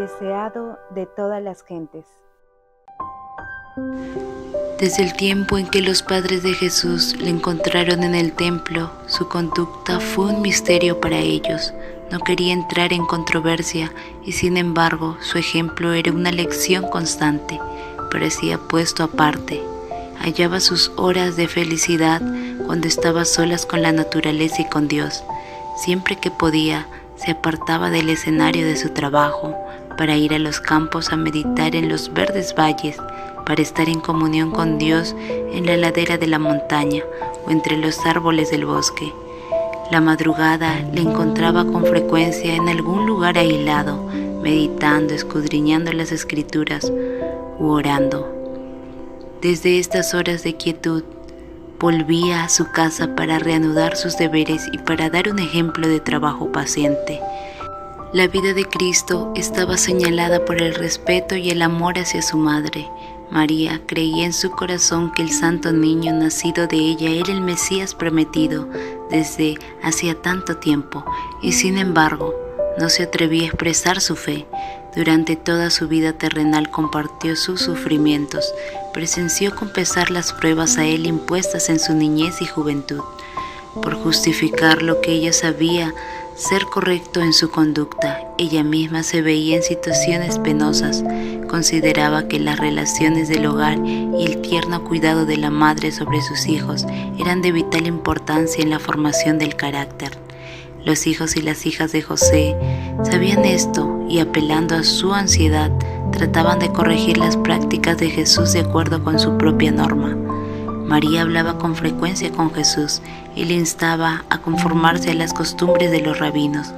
deseado de todas las gentes. Desde el tiempo en que los padres de Jesús le encontraron en el templo, su conducta fue un misterio para ellos. No quería entrar en controversia y sin embargo su ejemplo era una lección constante. Parecía puesto aparte. Hallaba sus horas de felicidad cuando estaba a solas con la naturaleza y con Dios. Siempre que podía, se apartaba del escenario de su trabajo para ir a los campos a meditar en los verdes valles, para estar en comunión con Dios en la ladera de la montaña o entre los árboles del bosque. La madrugada le encontraba con frecuencia en algún lugar aislado, meditando, escudriñando las Escrituras u orando. Desde estas horas de quietud, volvía a su casa para reanudar sus deberes y para dar un ejemplo de trabajo paciente. La vida de Cristo estaba señalada por el respeto y el amor hacia su madre. María creía en su corazón que el santo niño nacido de ella era el Mesías prometido desde hacía tanto tiempo, y sin embargo no se atrevía a expresar su fe. Durante toda su vida terrenal compartió sus sufrimientos, presenció con pesar las pruebas a él impuestas en su niñez y juventud. Por justificar lo que ella sabía ser correcto en su conducta, ella misma se veía en situaciones penosas. Consideraba que las relaciones del hogar y el tierno cuidado de la madre sobre sus hijos eran de vital importancia en la formación del carácter. Los hijos y las hijas de José sabían esto y, apelando a su ansiedad, trataban de corregir las prácticas de Jesús de acuerdo con su propia norma. María hablaba con frecuencia con Jesús y le instaba a conformarse a las costumbres de los rabinos,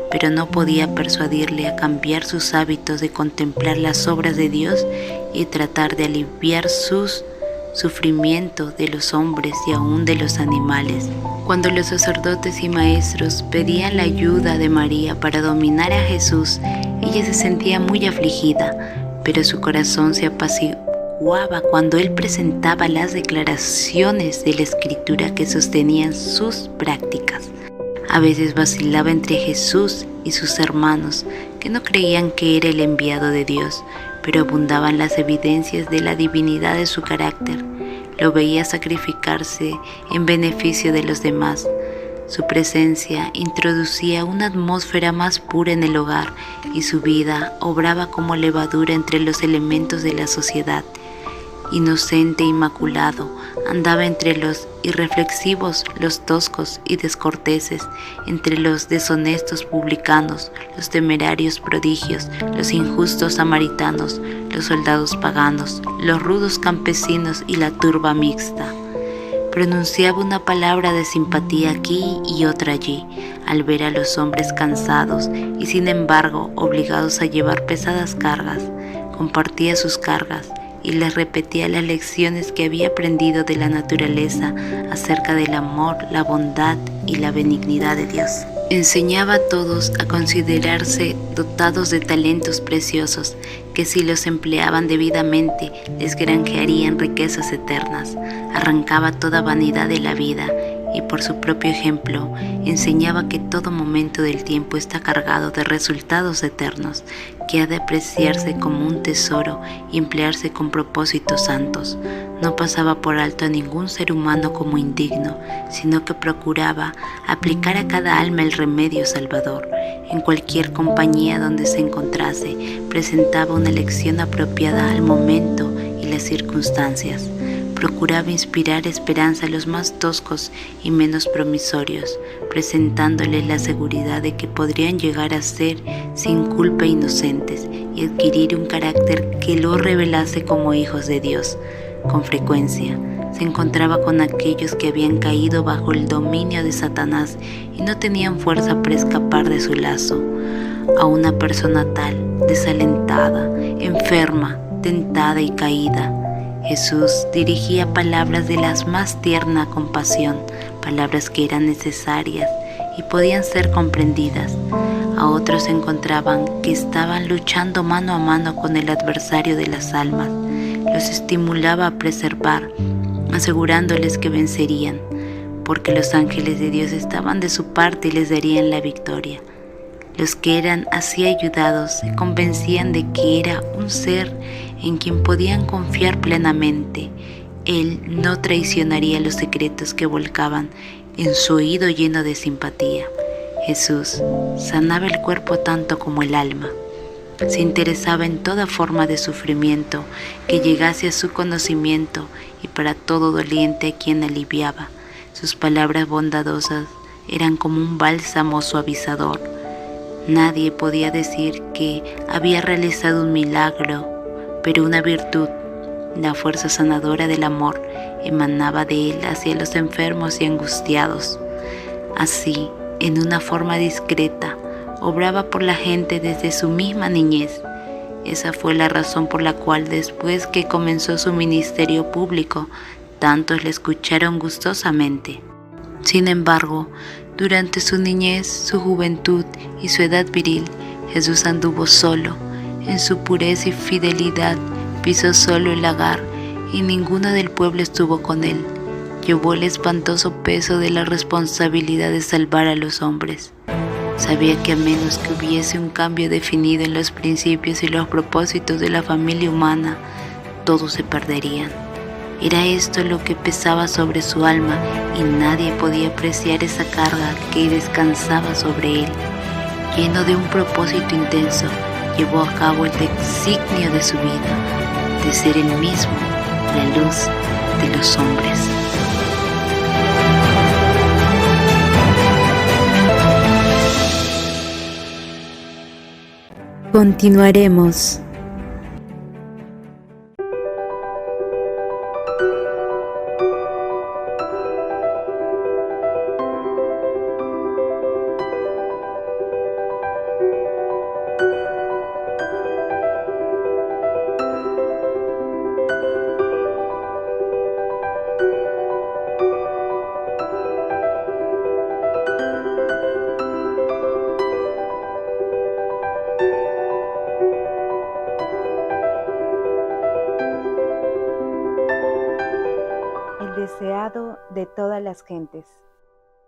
pero no podía persuadirle a cambiar sus hábitos de contemplar las obras de Dios y tratar de aliviar sus sufrimientos de los hombres y aún de los animales. Cuando los sacerdotes y maestros pedían la ayuda de María para dominar a Jesús, ella se sentía muy afligida, pero su corazón se apaciguaba cuando él presentaba las declaraciones de la Escritura que sostenían sus prácticas. A veces vacilaba entre Jesús y sus hermanos, que no creían que era el enviado de Dios, pero abundaban las evidencias de la divinidad de su carácter. Lo veía sacrificarse en beneficio de los demás. Su presencia introducía una atmósfera más pura en el hogar y su vida obraba como levadura entre los elementos de la sociedad. Inocente e inmaculado, andaba entre los irreflexivos, los toscos y descorteses, entre los deshonestos publicanos, los temerarios prodigios, los injustos samaritanos, los soldados paganos, los rudos campesinos y la turba mixta. Pronunciaba una palabra de simpatía aquí y otra allí, al ver a los hombres cansados y sin embargo obligados a llevar pesadas cargas. Compartía sus cargas y les repetía las lecciones que había aprendido de la naturaleza acerca del amor, la bondad y la benignidad de Dios. Enseñaba a todos a considerarse dotados de talentos preciosos, que si los empleaban debidamente les granjearían riquezas eternas. Arrancaba toda vanidad de la vida y por su propio ejemplo enseñaba que todo momento del tiempo está cargado de resultados eternos, que ha de apreciarse como un tesoro y emplearse con propósitos santos. No pasaba por alto a ningún ser humano como indigno, sino que procuraba aplicar a cada alma el remedio salvador. En cualquier compañía donde se encontrase, presentaba una lección apropiada al momento y las circunstancias. Procuraba inspirar esperanza a los más toscos y menos promisorios, presentándoles la seguridad de que podrían llegar a ser sin culpa inocentes y adquirir un carácter que los revelase como hijos de Dios. Con frecuencia se encontraba con aquellos que habían caído bajo el dominio de Satanás y no tenían fuerza para escapar de su lazo. A una persona tal, desalentada, enferma, tentada y caída, Jesús dirigía palabras de la más tierna compasión, palabras que eran necesarias y podían ser comprendidas. A otros se encontraban que estaban luchando mano a mano con el adversario de las almas. Los estimulaba a preservar, asegurándoles que vencerían, porque los ángeles de Dios estaban de su parte y les darían la victoria. Los que eran así ayudados se convencían de que era un ser en quien podían confiar plenamente. Él no traicionaría los secretos que volcaban en su oído lleno de simpatía. Jesús sanaba el cuerpo tanto como el alma. Se interesaba en toda forma de sufrimiento que llegase a su conocimiento y para todo doliente a quien aliviaba. Sus palabras bondadosas eran como un bálsamo suavizador. Nadie podía decir que había realizado un milagro, pero una virtud, la fuerza sanadora del amor, emanaba de él hacia los enfermos y angustiados. Así, en una forma discreta, obraba por la gente desde su misma niñez. Esa fue la razón por la cual después que comenzó su ministerio público, tantos le escucharon gustosamente. Sin embargo, durante su niñez, su juventud y su edad viril, Jesús anduvo solo. En su pureza y fidelidad pisó solo el lagar y ninguno del pueblo estuvo con él. Llevó el espantoso peso de la responsabilidad de salvar a los hombres. Sabía que a menos que hubiese un cambio definido en los principios y los propósitos de la familia humana, todos se perderían. Era esto lo que pesaba sobre su alma y nadie podía apreciar esa carga que descansaba sobre él. Lleno de un propósito intenso, llevó a cabo el designio de su vida, de ser él mismo la luz de los hombres. Continuaremos. El deseado de todas las gentes.